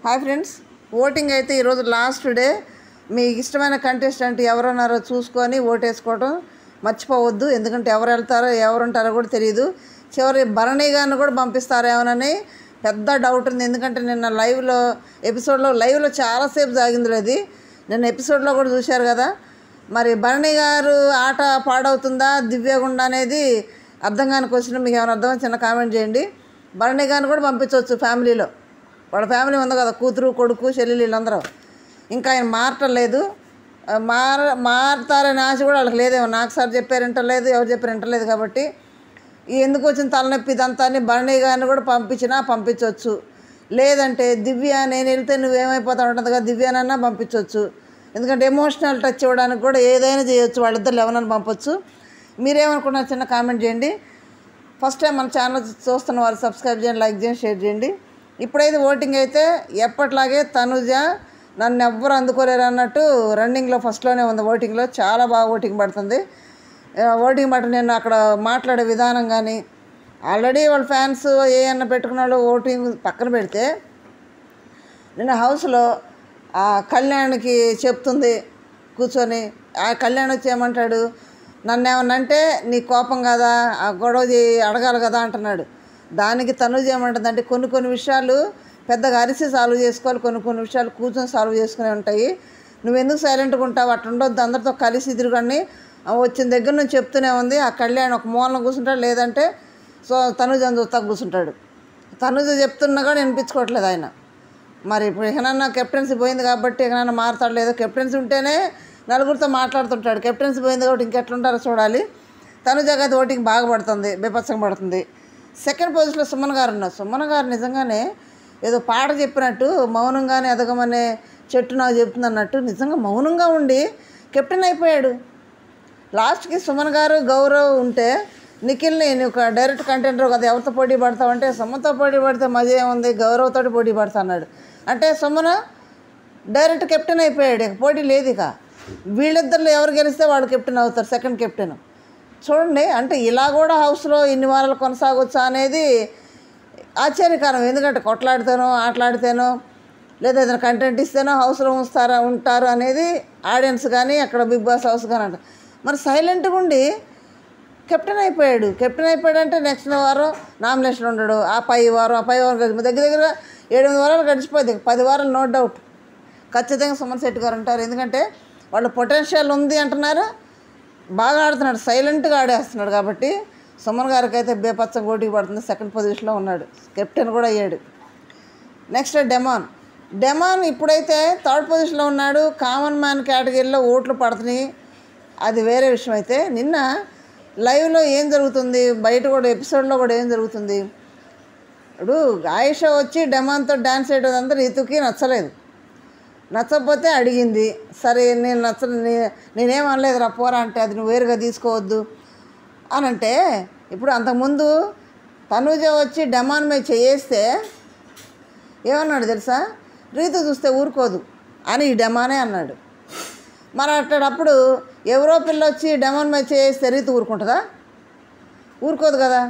Hi friends, voting అయితే ఈరోజు last day. మీకు ఇష్టమైన కంటెస్టెంట్ ఎవరున్నారో చూసుకొని ఓటేసుకోవడం మర్చిపోవద్దు. ఎందుకంటే ఎవరు వెళ్తారో ఎవరు ఉంటారో కూడా తెలియదు. చివరి భరణి గారిని కూడా పంపిస్తారేమోనని పెద్ద డౌట్ ఉంది. ఎందుకంటే నిన్న లైవ్లో చాలాసేపు సాగింది. అది నిన్న ఎపిసోడ్లో కూడా చూశారు కదా. మరి భరణి గారు ఆట పాడవుతుందా దివ్యగుండా అనేది అర్థం కాని క్వశ్చన్. మీకు ఏమైనా అర్థమని చిన్న కామెంట్ చేయండి. భరణి గారిని కూడా పంపించవచ్చు. ఫ్యామిలీలో వాళ్ళ ఫ్యామిలీ ఉంది కదా, కూతురు కొడుకు చెల్లెలు వీళ్ళందరూ. ఇంకా ఆయన మారటం లేదు. మారుతారనే ఆశ కూడా వాళ్ళకి లేదేమో. నాకు సార్ చెప్పారు వింటలేదు, ఎవరు చెప్పారు వింటలేదు. కాబట్టి ఎందుకు వచ్చిన తలనొప్పి ఇదంతా అని భరణి గారిని కూడా పంపించవచ్చు. లేదంటే దివ్య నేను వెళ్తే నువ్వేమైపోతా ఉంటుంది కదా, దివ్యానన్నా పంపించవచ్చు. ఎందుకంటే ఎమోషనల్ టచ్ ఇవ్వడానికి కూడా ఏదైనా చేయొచ్చు. వాళ్ళిద్దరు ఎవరైనా పంపొచ్చు. మీరేమనుకున్నారు చిన్న కామెంట్ చేయండి. ఫస్ట్ టైం మన ఛానల్ చూస్తున్న వారు సబ్స్క్రైబ్ చేయండి, లైక్ చేయండి, షేర్ చేయండి. ఇప్పుడైతే ఓటింగ్ అయితే ఎప్పట్లాగే తనుజ నన్ను ఎవ్వరు అందుకోలేరు అన్నట్టు రన్నింగ్లో ఫస్ట్లోనే ఉంది. ఓటింగ్లో చాలా బాగా ఓటింగ్ పడుతుంది. ఓటింగ్ బట్టి నేను అక్కడ మాట్లాడే విధానం కానీ ఆల్రెడీ వాళ్ళ ఫ్యాన్స్ ఏమన్నా పెట్టుకున్న వాళ్ళు ఓటింగ్ పక్కన పెడితే నిన్న హౌస్లో ఆ కళ్యాణ్కి చెప్తుంది కూర్చొని. ఆ కళ్యాణ్ వచ్చి ఏమంటాడు, నన్ను ఏమన్నా అంటే నీ కోపం కదా, ఆ గొడవ అడగాలి కదా అంటున్నాడు. దానికి తనుజ ఏమంటుందంటే కొన్ని విషయాలు పెద్దగా అరిసి సాల్వ్ చేసుకోవాలి, కొన్ని విషయాలు కూర్చొని సాల్వ్ చేసుకునే ఉంటాయి. నువ్వెందుకు సైలెంట్గా ఉంటావు, అట్లా ఉండొద్దు, అందరితో కలిసి తిరుగని వచ్చిన దగ్గర నుంచి చెప్తూనే ఉంది. ఆ కళ్యాణ్ ఒక మూలన కూర్చుంటాడు, లేదంటే తనుజ చూస్తా కూర్చుంటాడు. తనుజ చెప్తున్నా కూడా వినిపించుకోవట్లేదు ఆయన. మరి ఇప్పుడు ఎక్కడన్నా కెప్టెన్సీ పోయింది కాబట్టి ఎక్కడన్నా మారుతాడు లేదో. కెప్టెన్సీ ఉంటేనే నలుగురితో మాట్లాడుతుంటాడు. కెప్టెన్సీ పోయింది కాబట్టి ఇంకెట్లుంటారో చూడాలి. తనుజ అయితే ఓటింగ్ బాగా పడుతుంది, బీభత్సంగా పడుతుంది. సెకండ్ పొజిషన్లో సుమన్ గారు ఉన్నారు. సుమన్ గారు నిజంగానే ఏదో పాట చెప్పినట్టు మౌనంగానే ఎదగమనే చెట్టు నాకు చెప్తుంది అన్నట్టు నిజంగా మౌనంగా ఉండి కెప్టెన్ అయిపోయాడు. లాస్ట్కి సుమన్ గారు గౌరవ్ ఉంటే నిఖిల్ని నువ్వు డైరెక్ట్ కంటెంటర్ కదా, ఎవరితో పోటీ పడతావంటే సుమన్తో పోటీ పడితే మజా ఏముంది, గౌరవ్తో పోటీ పడతా అన్నాడు. అంటే సుమన్ డైరెక్ట్ కెప్టెన్ అయిపోయాడు, పోటీ లేదు. ఇక వీళ్ళిద్దరిలో ఎవరు గెలిస్తే వాడు కెప్టెన్ అవుతారు, సెకండ్ కెప్టెన్. చూడండి, అంటే ఇలా కూడా హౌస్లో ఇన్ని వారాలు కొనసాగొచ్చా అనేది ఆశ్చర్యకరం. ఎందుకంటే కొట్లాడితేనో ఆటలాడితేనో లేదా ఏదైనా కంటెంట్ ఇస్తేనో హౌస్లో ఉంటారు అనేది ఆడియన్స్ కానీ అక్కడ బిగ్ బాస్ హౌస్ కానీ అంటారు. మరి సైలెంట్గా ఉండి కెప్టెన్ అయిపోయాడు అంటే నెక్స్ట్ వారం నామినేషన్ ఉండడు. ఆ పై వారం దగ్గర 7-8 వారాలు గడిచిపోయింది. 10 వారాలు నో డౌట్ ఖచ్చితంగా సుమన్ శెట్టి గారు ఉంటారు. ఎందుకంటే వాళ్ళు పొటెన్షియల్ ఉంది అంటున్నారు, బాగా ఆడుతున్నాడు, సైలెంట్గా ఆడేస్తున్నాడు. కాబట్టి సుమన్ గారికి అయితే బేపచ్చం పోటీ పడుతుంది. సెకండ్ పొజిషన్లో ఉన్నాడు, కెప్టెన్ కూడా అయ్యాడు. నెక్స్ట్ డెమాన్ ఇప్పుడైతే థర్డ్ పొజిషన్లో ఉన్నాడు. కామన్ మ్యాన్ కేటగిరీలో ఓట్లు పడుతున్నాయి, అది వేరే విషయం. అయితే నిన్న లైవ్లో ఏం జరుగుతుంది, బయట కూడా ఎపిసోడ్లో కూడా ఏం జరుగుతుంది. ఇప్పుడు ఆయిషా వచ్చి డెమాన్తో డ్యాన్స్ చేయడం అంతా రీతుకి నచ్చకపోతే అడిగింది. సరే నేనేం అనలేదు రా పోరా అంటే, అది నువ్వు వేరుగా తీసుకోవద్దు అని అంటే. ఇప్పుడు అంతకుముందు తనూజ వచ్చి డెమాన్ మీద చేస్తే ఏమన్నాడు తెలుసా, రీతు చూస్తే ఊరుకోదు అని ఈ డెమానే అన్నాడు. మరి అట్టేటప్పుడు ఎవరో పిల్ల వచ్చి డెమాన్ మీద చేస్తే రీతు ఊరుకుంటుందా? ఊరుకోదు కదా.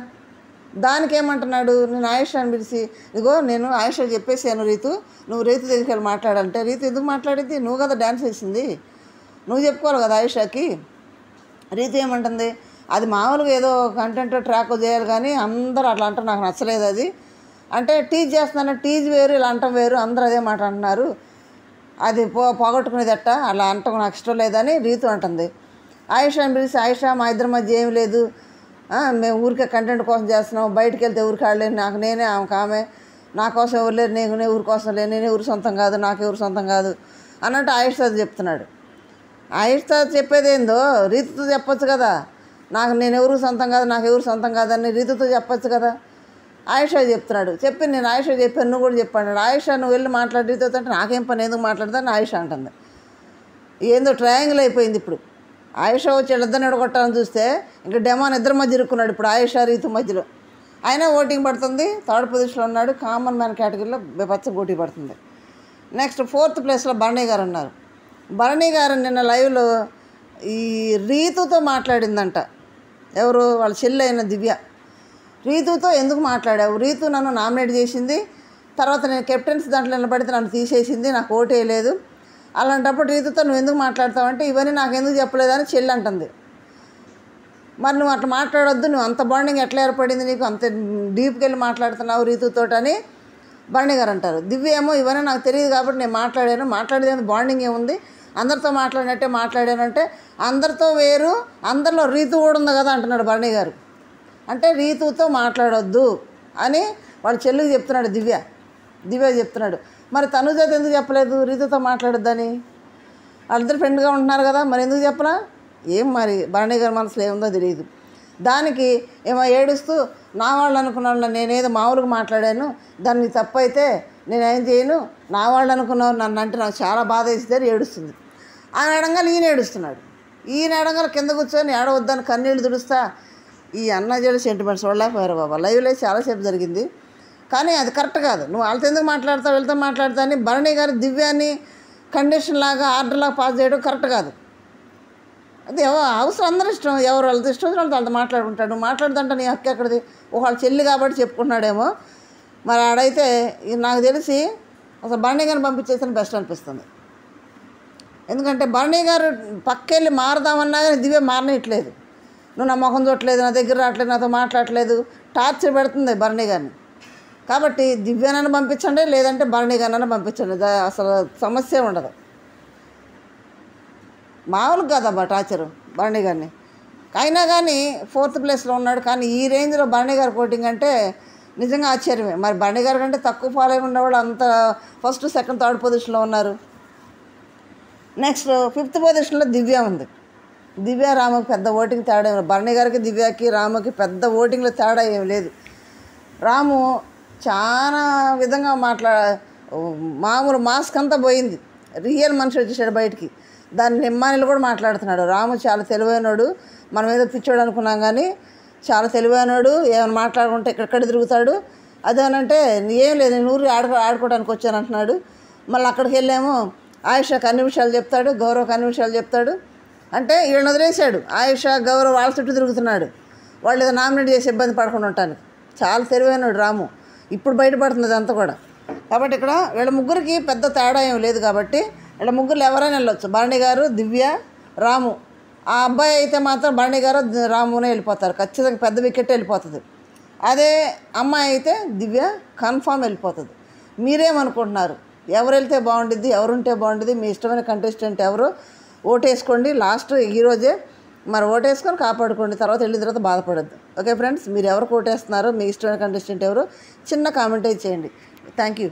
దానికి ఏమంటున్నాడు, నేను ఆయిషాని పిలిచి ఇదిగో నేను ఆయిషా చెప్పేసాను నువ్వు రీతు దగ్గరికి వెళ్ళి మాట్లాడాలంటే, రీతు ఎందుకు మాట్లాడింది, నువ్వు కదా డ్యాన్స్ వేసింది, నువ్వు చెప్పుకోవాలి కదా ఆయిషాకి. రీతు ఏమంటుంది, అది మామూలుగా ఏదో కంటెంట్ ట్రాక్ చేయాలి కానీ అందరూ అట్లా అంటారు, నాకు నచ్చలేదు అది అంటే. టీజ్ చేస్తున్నాను, టీజ్ వేరు ఇలా అంటాం వేరు, అందరూ అదే మాట అంటున్నారు, అది పోగొట్టుకునేది అట్ట అలా అంటాం నాకు ఇష్టం లేదని రీతు అంటుంది. ఆయిషాని పిలిచి, ఆయిషా మా ఇద్దరి మధ్య ఏమి లేదు, మేము ఊరికే కంటెంట్ కోసం చేస్తున్నాం, బయటికి వెళ్తే ఊరికి ఆడలేదు, నాకు నేనే ఆమె నా కోసం ఎవరు లేరు, నేను ఊరి కోసం లేను, నేనే ఊరి సొంతం కాదు, నాకెవరు సొంతం కాదు అన్నట్టు ఆయిషా చెప్తున్నాడు. ఆయిషా చెప్పేది ఏందో రీతుతో చెప్పొచ్చు కదా, నేను ఎవరు సొంతం కాదు, నాకెవరు సొంతం కాదని రీతుతో చెప్పొచ్చు కదా. ఆయిషా చెప్తున్నాడు. నేను ఆయిషా చెప్పాను, నువ్వు కూడా చెప్పాడు. ఆయిషా నువ్వు వెళ్ళి మాట్లాడి రీతుతో అంటే నాకేం పని, ఎందుకు మాట్లాడతాను ఆయిషా అంటుంది. ఏందో ట్రయాంగిల్ అయిపోయింది. ఇప్పుడు ఆయిషా వచ్చి వీళ్ళిద్దరిని ఎడగొట్టాలని చూస్తే ఇంకా డెమాన్ ఇద్దరి మధ్య ఇరుక్కున్నాడు. ఇప్పుడు ఆయిషా రీతు మధ్యలో అయినా ఓటింగ్ పడుతుంది. థర్డ్ పొజిషన్లో ఉన్నాడు. కామన్ మ్యాన్ కేటగిరీలో బీభత్సం పోటీ పడుతుంది. నెక్స్ట్ ఫోర్త్ ప్లేస్లో భరణి గారు ఉన్నారు. భరణి గారు నిన్న లైవ్లో ఈ రీతుతో మాట్లాడిందంట. ఎవరు, వాళ్ళ చెల్లి అయిన దివ్య. రీతుతో ఎందుకు మాట్లాడావు, రీతు నన్ను నామినేట్ చేసింది, తర్వాత నేను కెప్టెన్స్ దాంట్లో నిలబడితే నన్ను తీసేసింది, నాకు ఓటు వేయలేదు. అలాంటప్పుడు రీతుతో నువ్వు ఎందుకు మాట్లాడతావంటే ఇవన్నీ నాకు ఎందుకు చెప్పలేదని చెల్లి అంటుంది. మరి నువ్వు అట్లా మాట్లాడొద్దు, నువ్వు అంత బాండింగ్ ఎట్లా ఏర్పడింది నీకు, అంత డీప్కి వెళ్ళి మాట్లాడుతున్నావు రీతుతోటని భరణి గారు అంటారు. దివ్య ఏమో ఇవన్నీ నాకు తెలియదు కాబట్టి నేను మాట్లాడేది బాండింగ్ ఏముంది, అందరితో మాట్లాడినట్టే మాట్లాడానంటే అందరితో వేరు, అందరిలో రీతు కూడా ఉంది కదా అంటున్నాడు భరణి గారు. అంటే రీతుతో మాట్లాడొద్దు అని వాడు చెల్లికి చెప్తున్నాడు, దివ్య చెప్తున్నాడు. మరి తనుజతో ఎందుకు చెప్పలేదు రీతుతో మాట్లాడొద్దని? వాళ్ళిద్దరు ఫ్రెండ్గా ఉంటున్నారు కదా, మరి ఎందుకు చెప్పలా? ఏం మరి భరణి గారి మనసులో ఏముందో తెలియదు. దానికి ఏమో ఏడుస్తూ నా వాళ్ళు అనుకున్న వాళ్ళని నేనేదో మామూలుగా మాట్లాడాను, దాన్ని తప్పు అయితే నేనేం చేయను, నా వాళ్ళు అనుకున్నవారు నన్ను అంటే నాకు చాలా బాధ వేసిందని ఏడుస్తుంది. ఆయన ఎడంగాలు ఈయన ఏడుస్తున్నాడు. ఈయన ఎడంగాలు కింద కూర్చొని ఏడవద్దని కన్నీళ్ళు తుడుస్తా ఈ అన్నజేడు సెంటిమెంట్స్ చూడలేకపోయారు బాబా. లైవ్లో చాలాసేపు జరిగింది, కానీ అది కరెక్ట్ కాదు. నువ్వు వాళ్ళతో ఎందుకు మాట్లాడతావు, వీళ్ళతో మాట్లాడతా అని భరణి గారు దివ్యాన్ని కండిషన్ లాగా ఆర్డర్లాగా పాస్ చేయడం కరెక్ట్ కాదు. అది అవసరం అందరి ఇష్టం, ఎవరు వాళ్ళతో ఇష్టం వాళ్ళతో మాట్లాడుకుంటాడు. మాట్లాడుతుంటే నీ హక్కు ఎక్కడిది? ఒకళ్ళ చెల్లి కాబట్టి చెప్పుకుంటున్నాడేమో. మరి ఆడైతే నాకు తెలిసి అసలు భరణి గారిని పంపించేసిన బెస్ట్ అనిపిస్తుంది. ఎందుకంటే భరణి గారు పక్కెళ్ళి మారదామన్నా కానీ దివ్య మారనిట్లేదు. నువ్వు నా ముఖం చూడట్లేదు, నా దగ్గర రావట్లేదు, నాతో మాట్లాడట్లేదు, టార్చర్ పెడుతుంది భరణి గారిని. కాబట్టి దివ్యనైనా పంపించండి, లేదంటే భరణి గారినైనా పంపించండి, అసలు సమస్య ఉండదు. మామూలుగా కాదబ్బా టార్చరు భరణి గారిని. అయినా కానీ 4th ప్లేస్లో ఉన్నాడు, కానీ ఈ రేంజ్లో భరణి గారి కోటింగ్ అంటే నిజంగా ఆశ్చర్యమే. మరి భరణి గారి కంటే తక్కువ ఫాలోయింగ్ ఉండేవాళ్ళు అంత 1st, 2nd, 3rd పొజిషన్లో ఉన్నారు. నెక్స్ట్ 5th పొజిషన్లో దివ్య ఉంది. దివ్య రాముకి పెద్ద ఓటింగ్ తేడా ఏమి, భరణి గారికి దివ్యకి రాముకి పెద్ద ఓటింగ్లో తేడా ఏమి లేదు. రాము చాలా విధంగా మామూలు మాస్క్ అంతా పోయింది, రియల్ మనిషి వచ్చేసాడు బయటికి. దాన్ని నిమ్మానిలు కూడా మాట్లాడుతున్నాడు. రాము చాలా తెలివైనడు, మనం ఏదో పిచ్చోడు అనుకున్నాం కానీ చాలా తెలివైనడు. ఏమైనా మాట్లాడుకుంటే ఎక్కడెక్కడ తిరుగుతాడు. అదేనంటే ఏం లేదు, నేను ఊరు ఆడుకోవడానికి వచ్చాను అంటున్నాడు. మళ్ళీ అక్కడికి వెళ్ళాము ఆయుషకు అన్ని విషయాలు చెప్తాడు, గౌరవకు అన్ని విషయాలు చెప్తాడు. అంటే వీళ్ళని వదిలేశాడు. ఆయుష గౌరవ వాళ్ళ చుట్టూ తిరుగుతున్నాడు, వాళ్ళు ఏదో నామినేట్ చేసి ఇబ్బంది పడకుండా ఉండటానికి. చాలా తెలివైనడు రాము, ఇప్పుడు బయటపడుతుంది అంతా కూడా. కాబట్టి ఇక్కడ వీళ్ళ ముగ్గురికి పెద్ద తేడా ఏం లేదు. కాబట్టి వీళ్ళ ముగ్గురు ఎవరైనా వెళ్ళొచ్చు, భరణి గారు, దివ్య, రాము. ఆ అబ్బాయి అయితే మాత్రం భరణి గారు రామునే వెళ్ళిపోతారు, ఖచ్చితంగా పెద్ద వికెట్ వెళ్ళిపోతుంది. అదే అమ్మాయి అయితే దివ్య కన్ఫామ్ వెళ్ళిపోతుంది. మీరేమనుకుంటున్నారు, ఎవరు వెళ్తే బాగుండిద్ది, ఎవరుంటే బాగుండిద్ది, మీ ఇష్టమైన కంటెస్టెంట్ ఎవరు ఓటేసుకోండి. లాస్ట్ ఈరోజే మరి ఓటేసుకొని కాపాడుకోండి, తర్వాత వెళ్ళిన తర్వాత బాధపడద్దు. ఓకే ఫ్రెండ్స్, మీరు ఎవరికి ఓటేస్తున్నారో, మీ ఇష్టమైన కంటెస్టెంట్ ఎవరో చిన్న కామెంట్ చేయండి. Thank you.